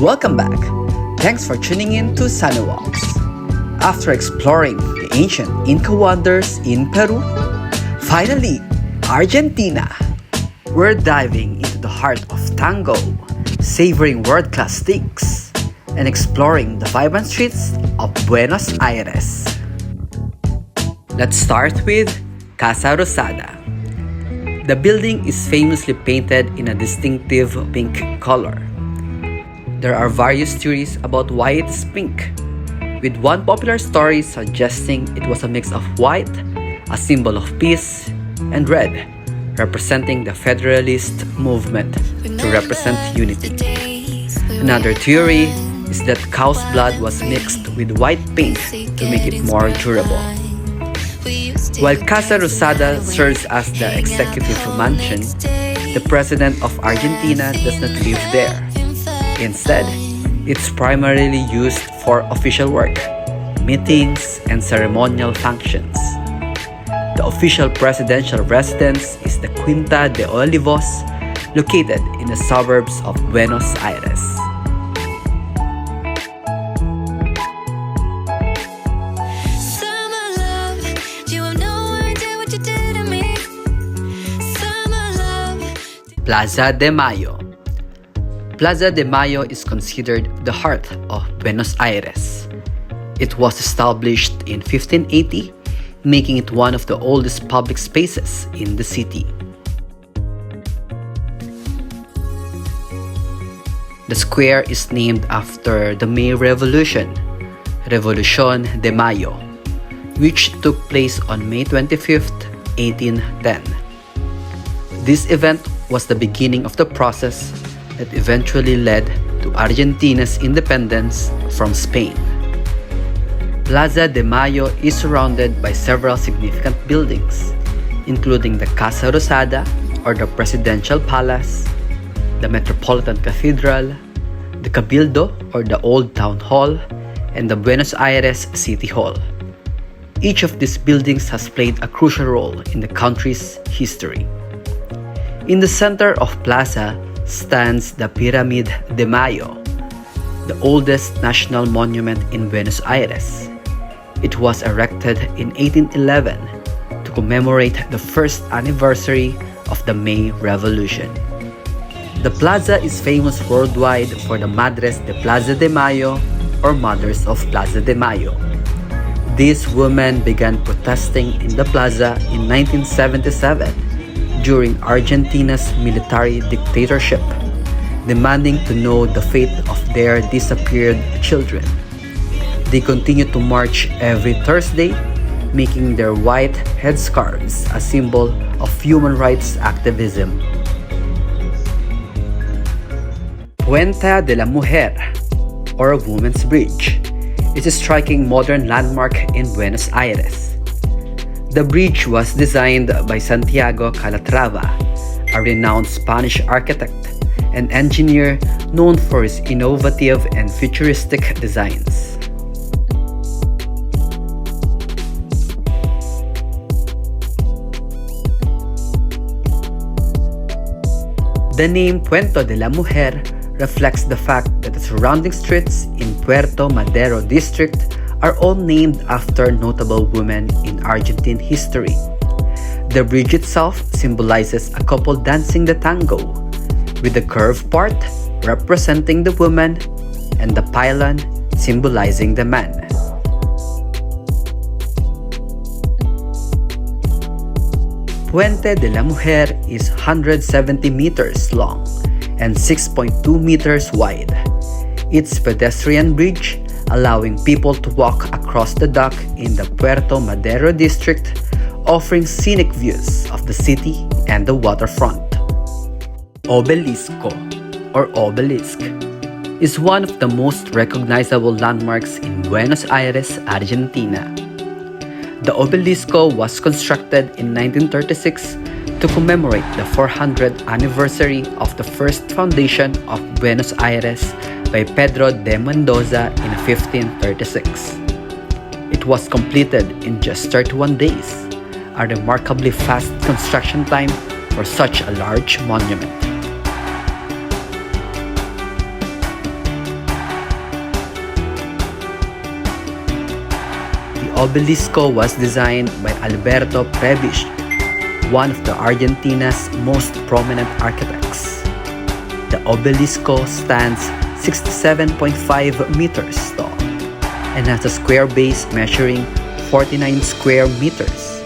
Welcome back. Thanks for tuning in to SonnyWalks. After exploring the ancient Inca wonders in Peru, finally, Argentina. We're diving into the heart of tango, savoring world-class steaks, and exploring the vibrant streets of Buenos Aires. Let's start with Casa Rosada. The building is famously painted in a distinctive pink color. There are various theories about why it is pink, with one popular story suggesting it was a mix of white, a symbol of peace, and red, representing the Federalist movement to represent unity. Another theory is that cow's blood was mixed with white paint to make it more durable. While Casa Rosada serves as the executive mansion, the President of Argentina does not live there. Instead, it's primarily used for official work, meetings, and ceremonial functions. The official presidential residence is the Quinta de Olivos, located in the suburbs of Buenos Aires. Plaza de Mayo. Plaza de Mayo is considered the heart of Buenos Aires. It was established in 1580, making it one of the oldest public spaces in the city. The square is named after the May Revolution, Revolución de Mayo, which took place on May 25, 1810. This event was the beginning of the process that eventually led to Argentina's independence from Spain. Plaza de Mayo is surrounded by several significant buildings, including the Casa Rosada, or the Presidential Palace, the Metropolitan Cathedral, the Cabildo, or the Old Town Hall, and the Buenos Aires City Hall. Each of these buildings has played a crucial role in the country's history. In the center of Plaza stands the Pyramid de Mayo, the oldest national monument in Buenos Aires. It was erected in 1811 to commemorate the first anniversary of the May Revolution. The plaza is famous worldwide for the Madres de Plaza de Mayo, or Mothers of Plaza de Mayo. These women began protesting in the plaza in 1977 during Argentina's military dictatorship, demanding to know the fate of their disappeared children. They continue to march every Thursday, making their white headscarves a symbol of human rights activism. Puente de la Mujer, or Women's Bridge, is a striking modern landmark in Buenos Aires. The bridge was designed by Santiago Calatrava, a renowned Spanish architect and engineer known for his innovative and futuristic designs. The name Puente de la Mujer reflects the fact that the surrounding streets in Puerto Madero district are all named after notable women in Argentine history. The bridge itself symbolizes a couple dancing the tango, with the curved part representing the woman and the pylon symbolizing the man. Puente de la Mujer is 170 meters long and 6.2 meters wide. It's a pedestrian bridge allowing people to walk across the dock in the Puerto Madero district, offering scenic views of the city and the waterfront. Obelisco, or Obelisk, is one of the most recognizable landmarks in Buenos Aires, Argentina. The Obelisco was constructed in 1936 to commemorate the 400th anniversary of the first foundation of Buenos Aires by Pedro de Mendoza in 1536. It was completed in just 31 days, a remarkably fast construction time for such a large monument. obelisco was designed by Alberto Prebisch, one of the Argentina's most prominent architects. The obelisco stands 67.5 meters tall and has a square base measuring 49 square meters.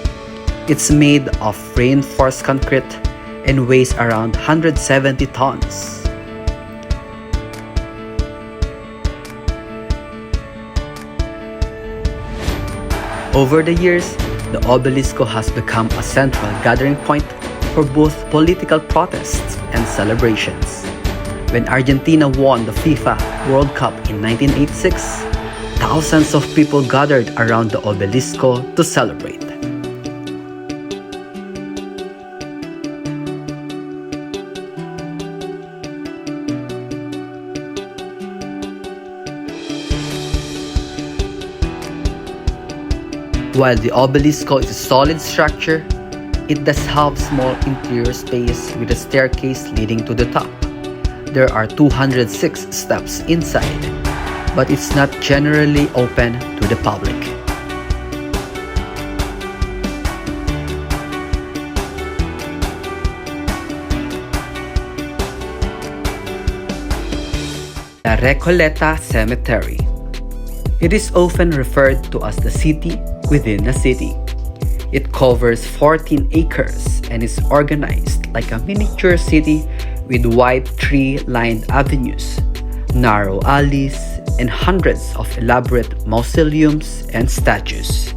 It's made of reinforced concrete and weighs around 170 tons. Over the years, the obelisco has become a central gathering point for both political protests and celebrations. When Argentina won the FIFA World Cup in 1986, thousands of people gathered around the obelisco to celebrate. While the obelisco is a solid structure, it does have small interior space with a staircase leading to the top. There are 206 steps inside, but it's not generally open to the public. La Recoleta Cemetery. It is often referred to as the city within a city. It covers 14 acres and is organized like a miniature city with wide tree-lined avenues, narrow alleys, and hundreds of elaborate mausoleums and statues.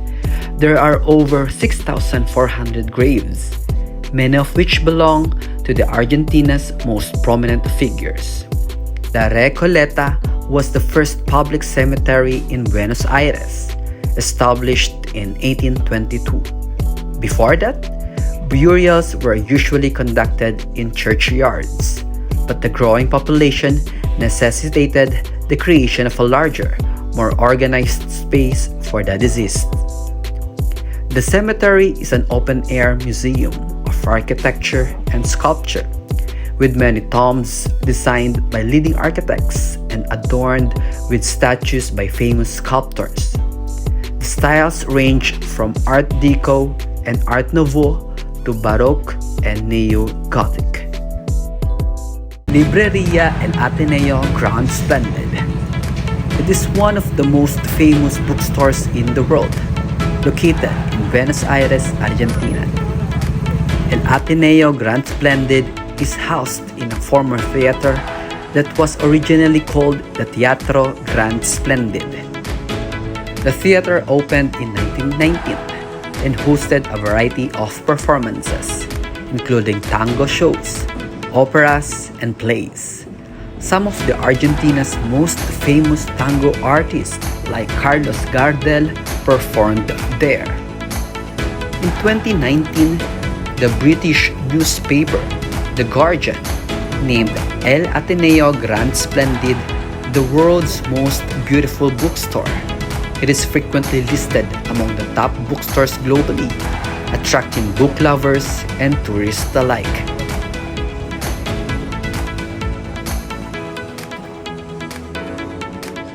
There are over 6,400 graves, many of which belong to the Argentina's most prominent figures. La Recoleta was the first public cemetery in Buenos Aires, established in 1822. Before that, burials were usually conducted in churchyards, but the growing population necessitated the creation of a larger, more organized space for the deceased. The cemetery is an open-air museum of architecture and sculpture, with many tombs designed by leading architects and adorned with statues by famous sculptors. The styles range from Art Deco and Art Nouveau to Baroque and Neo-Gothic. Libreria El Ateneo Grand Splendid. It is one of the most famous bookstores in the world, located in Buenos Aires, Argentina. El Ateneo Grand Splendid is housed in a former theater that was originally called the Teatro Grand Splendid. The theater opened in 1919 and hosted a variety of performances, including tango shows, operas, and plays. Some of the Argentina's most famous tango artists, like Carlos Gardel, performed there. In 2019, the British newspaper The Guardian named El Ateneo Grand Splendid the world's most beautiful bookstore. It is frequently listed among the top bookstores globally, attracting book lovers and tourists alike.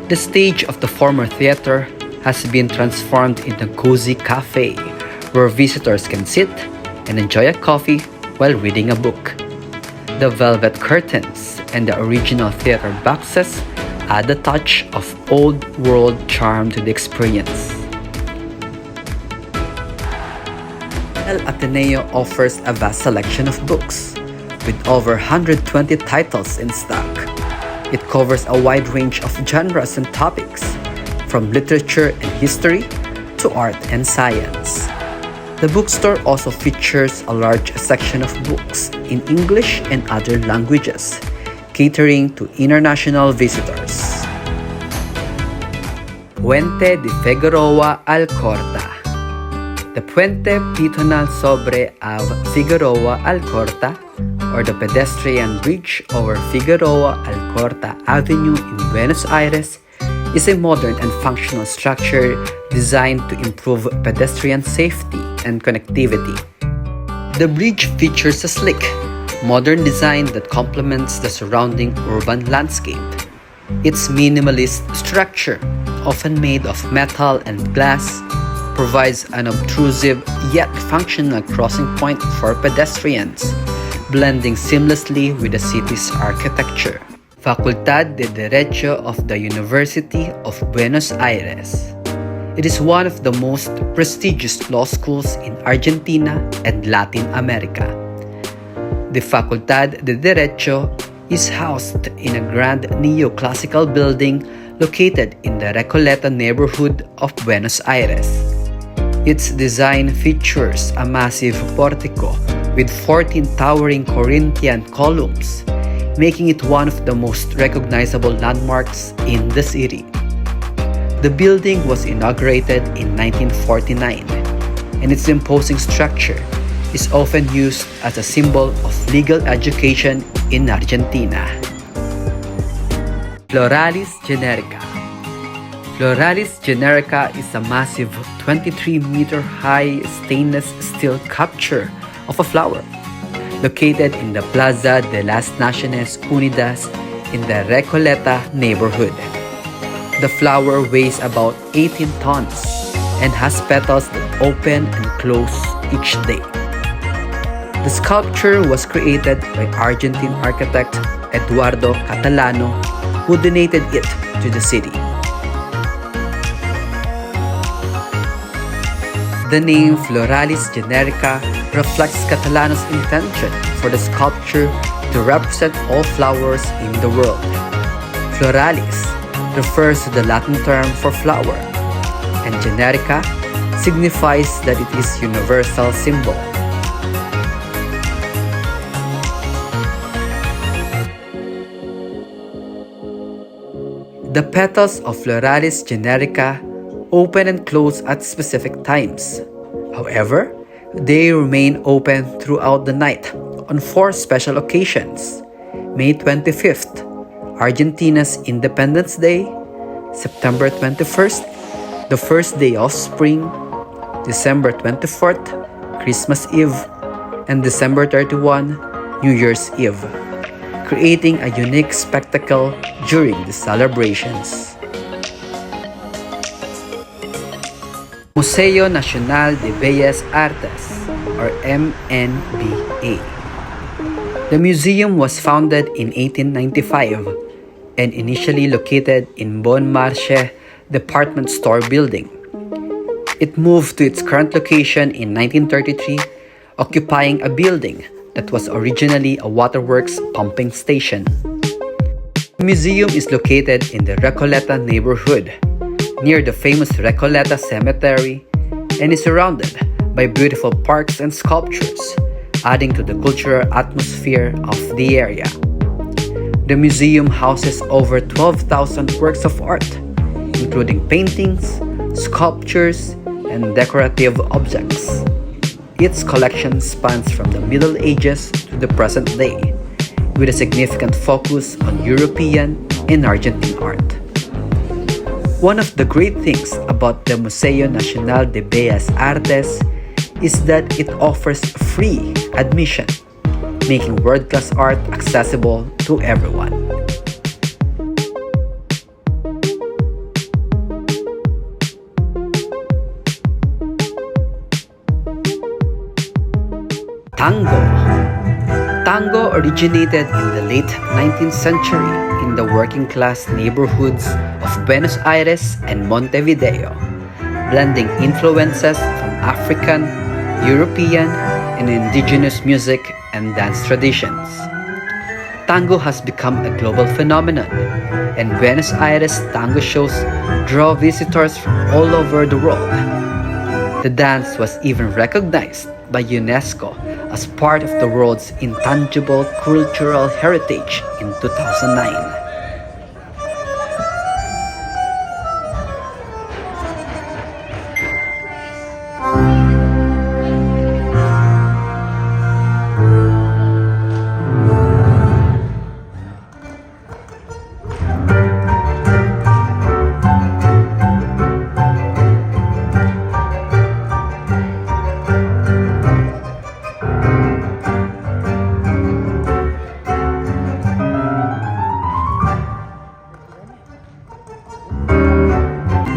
The stage of the former theater has been transformed into a cozy cafe where visitors can sit and enjoy a coffee while reading a book. The velvet curtains and the original theater boxes add a touch of old-world charm to the experience. El Ateneo offers a vast selection of books, with over 120 titles in stock. It covers a wide range of genres and topics, from literature and history to art and science. The bookstore also features a large section of books in English and other languages, catering to international visitors. Puente de Figueroa Alcorta. The Puente Pitonal sobre Av Figueroa Alcorta, or the pedestrian bridge over Figueroa Alcorta Avenue in Buenos Aires, is a modern and functional structure designed to improve pedestrian safety and connectivity. The bridge features a sleek, modern design that complements the surrounding urban landscape. Its minimalist structure, often made of metal and glass, provides an obtrusive yet functional crossing point for pedestrians, blending seamlessly with the city's architecture. Facultad de Derecho of the University of Buenos Aires. It is one of the most prestigious law schools in Argentina and Latin America. The Facultad de Derecho is housed in a grand neoclassical building located in the Recoleta neighborhood of Buenos Aires. Its design features a massive portico with 14 towering Corinthian columns, making it one of the most recognizable landmarks in the city. The building was inaugurated in 1949, and its imposing structure is often used as a symbol of legal education in Argentina. Floralis Generica. Floralis Generica is a massive 23-meter-high stainless steel sculpture of a flower, located in the Plaza de las Naciones Unidas in the Recoleta neighborhood. The flower weighs about 18 tons and has petals that open and close each day. The sculpture was created by Argentine architect Eduardo Catalano, who donated it to the city. The name Floralis Generica reflects Catalano's intention for the sculpture to represent all flowers in the world. Floralis refers to the Latin term for flower, and Generica signifies that it is universal symbol. The petals of Floralis Generica open and close at specific times. However, they remain open throughout the night on 4 special occasions: May 25th, Argentina's Independence Day; September 21st, the first day of spring; December 24th, Christmas Eve; and December 31, New Year's Eve, creating a unique spectacle during the celebrations. Museo Nacional de Bellas Artes, or MNBA. The museum was founded in 1895 and initially located in Bon Marché department store building. It moved to its current location in 1933, occupying a building that was originally a waterworks pumping station. The museum is located in the Recoleta neighborhood, near the famous Recoleta Cemetery, and is surrounded by beautiful parks and sculptures, adding to the cultural atmosphere of the area. The museum houses over 12,000 works of art, including paintings, sculptures, and decorative objects. Its collection spans from the Middle Ages to the present day, with a significant focus on European and Argentine art. One of the great things about the Museo Nacional de Bellas Artes is that it offers free admission, making world-class art accessible to everyone. Tango. Tango originated in the late 19th century in the working-class neighborhoods of Buenos Aires and Montevideo, blending influences from African, European, and indigenous music and dance traditions. Tango has become a global phenomenon, and Buenos Aires tango shows draw visitors from all over the world. The dance was even recognized by UNESCO as part of the world's intangible cultural heritage in 2009.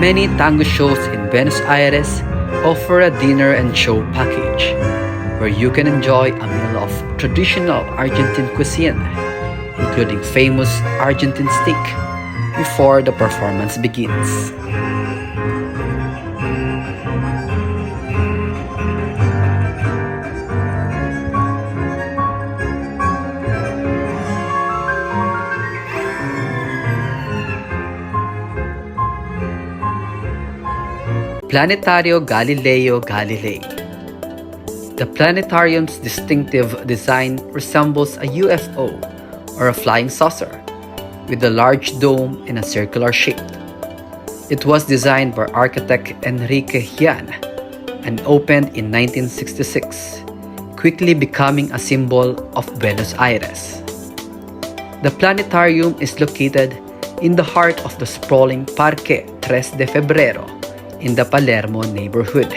Many tango shows in Buenos Aires offer a dinner and show package where you can enjoy a meal of traditional Argentine cuisine, including famous Argentine steak, before the performance begins. Planetario Galileo Galilei. The planetarium's distinctive design resembles a UFO or a flying saucer with a large dome in a circular shape. It was designed by architect Enrique Hian and opened in 1966, quickly becoming a symbol of Buenos Aires. The planetarium is located in the heart of the sprawling Parque 3 de Febrero in the Palermo neighborhood.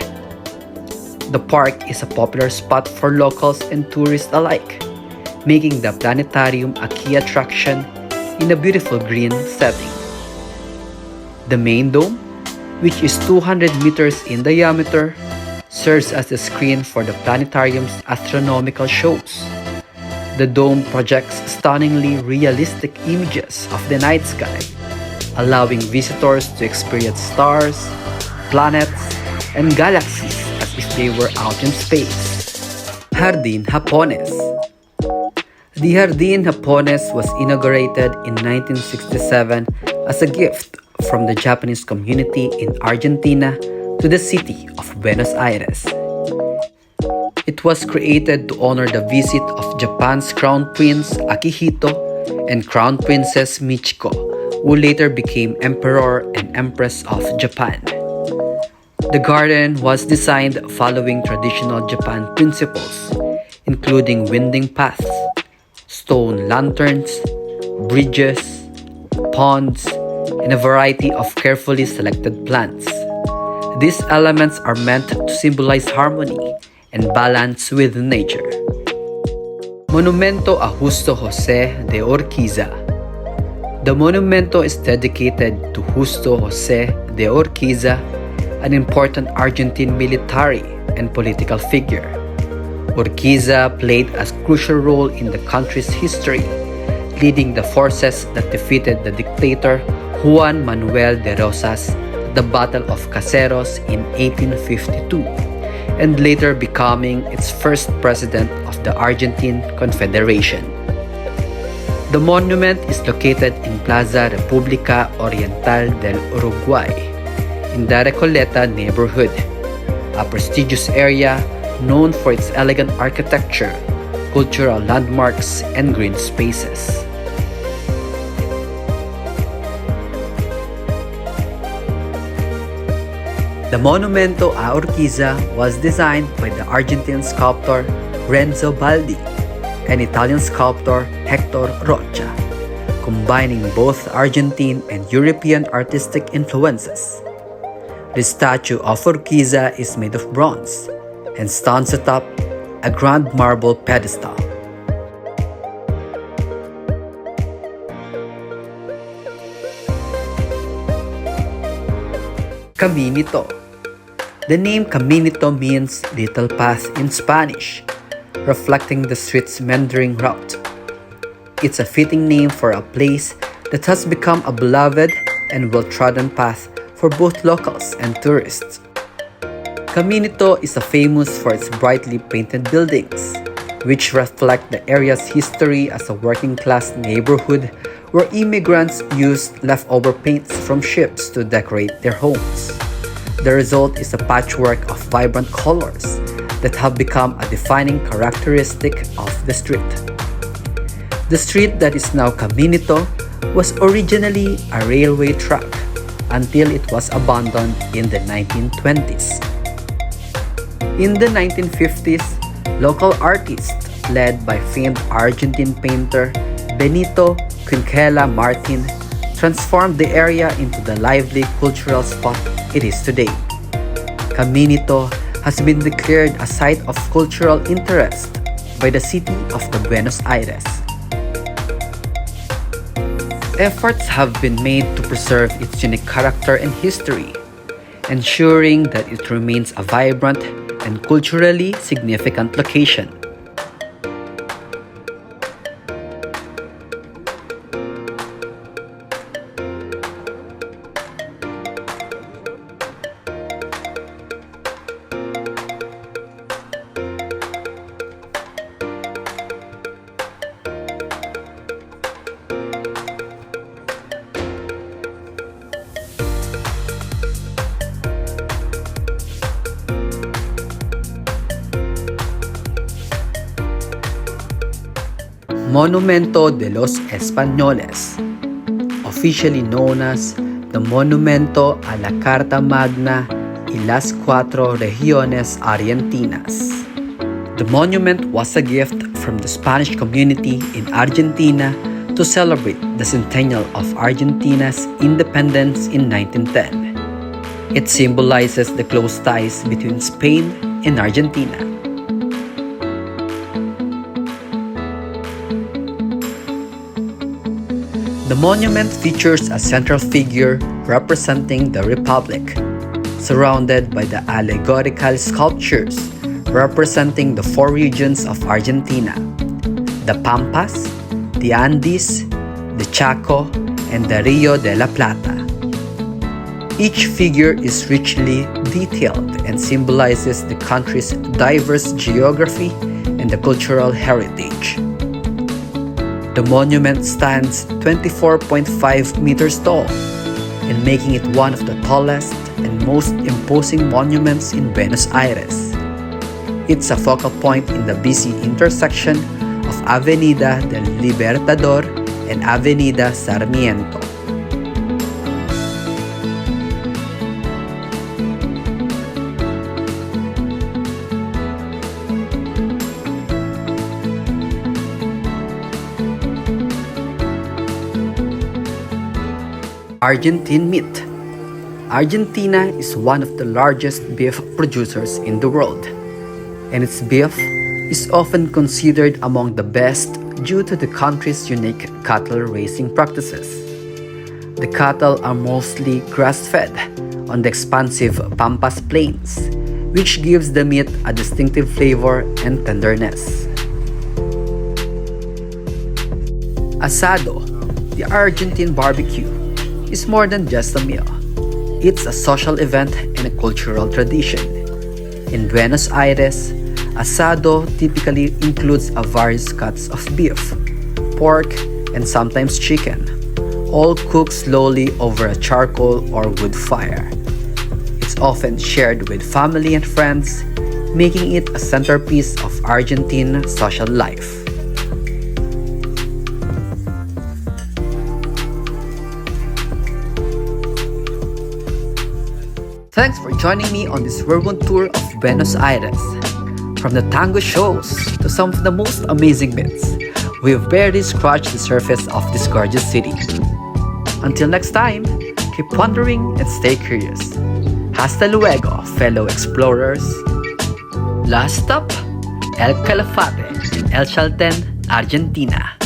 The park is a popular spot for locals and tourists alike, making the planetarium a key attraction in a beautiful green setting. The main dome, which is 200 meters in diameter, serves as the screen for the planetarium's astronomical shows. The dome projects stunningly realistic images of the night sky, allowing visitors to experience stars, planets, and galaxies as if they were out in space. Jardín Japonés. The Jardín Japonés was inaugurated in 1967 as a gift from the Japanese community in Argentina to the city of Buenos Aires. It was created to honor the visit of Japan's Crown Prince Akihito and Crown Princess Michiko, who later became Emperor and Empress of Japan. The garden was designed following traditional Japan principles, including winding paths, stone lanterns, bridges, ponds, and a variety of carefully selected plants. These elements are meant to symbolize harmony and balance with nature. Monumento a Justo José de Urquiza. The monumento is dedicated to Justo José de Urquiza, an important Argentine military and political figure. Urquiza played a crucial role in the country's history, leading the forces that defeated the dictator Juan Manuel de Rosas at the Battle of Caseros in 1852, and later becoming its first president of the Argentine Confederation. The monument is located in Plaza República Oriental del Uruguay, in the Recoleta neighborhood, a prestigious area known for its elegant architecture, cultural landmarks, and green spaces. The Monumento a Urquiza was designed by the Argentine sculptor Renzo Baldi and Italian sculptor Hector Rocha, combining both Argentine and European artistic influences. The statue of Urquiza is made of bronze and stands atop a grand marble pedestal. Caminito. The name Caminito means little path in Spanish, reflecting the street's meandering route. It's a fitting name for a place that has become a beloved and well-trodden path for both locals and tourists. Caminito is famous for its brightly painted buildings, which reflect the area's history as a working-class neighborhood where immigrants used leftover paints from ships to decorate their homes. The result is a patchwork of vibrant colors that have become a defining characteristic of the street. The street that is now Caminito was originally a railway track until it was abandoned in the 1920s. In the 1950s, local artists led by famed Argentine painter Benito Quinquela Martin transformed the area into the lively cultural spot it is today. Caminito has been declared a site of cultural interest by the city of Buenos Aires. Efforts have been made to preserve its unique character and history, ensuring that it remains a vibrant and culturally significant location. Monumento de los Españoles, officially known as the Monumento a la Carta Magna y las Cuatro Regiones Argentinas. The monument was a gift from the Spanish community in Argentina to celebrate the centennial of Argentina's independence in 1910. It symbolizes the close ties between Spain and Argentina. The monument features a central figure representing the Republic, surrounded by the allegorical sculptures representing the four regions of Argentina: the Pampas, the Andes, the Chaco, and the Rio de la Plata. Each figure is richly detailed and symbolizes the country's diverse geography and the cultural heritage. The monument stands 24.5 meters tall and making it one of the tallest and most imposing monuments in Buenos Aires. It's a focal point in the busy intersection of Avenida del Libertador and Avenida Sarmiento. Argentine meat. Argentina is one of the largest beef producers in the world, and its beef is often considered among the best due to the country's unique cattle raising practices. The cattle are mostly grass-fed on the expansive Pampas plains, which gives the meat a distinctive flavor and tenderness. Asado, the Argentine barbecue, is more than just a meal. It's a social event and a cultural tradition. In Buenos Aires, asado typically includes a various cuts of beef, pork, and sometimes chicken, all cooked slowly over a charcoal or wood fire. It's often shared with family and friends, making it a centerpiece of Argentine social life. Thanks for joining me on this whirlwind tour of Buenos Aires. From the tango shows to some of the most amazing bits, we've barely scratched the surface of this gorgeous city. Until next time, keep wondering and stay curious. Hasta luego, fellow explorers. Last stop, El Calafate, El Chalten, Argentina.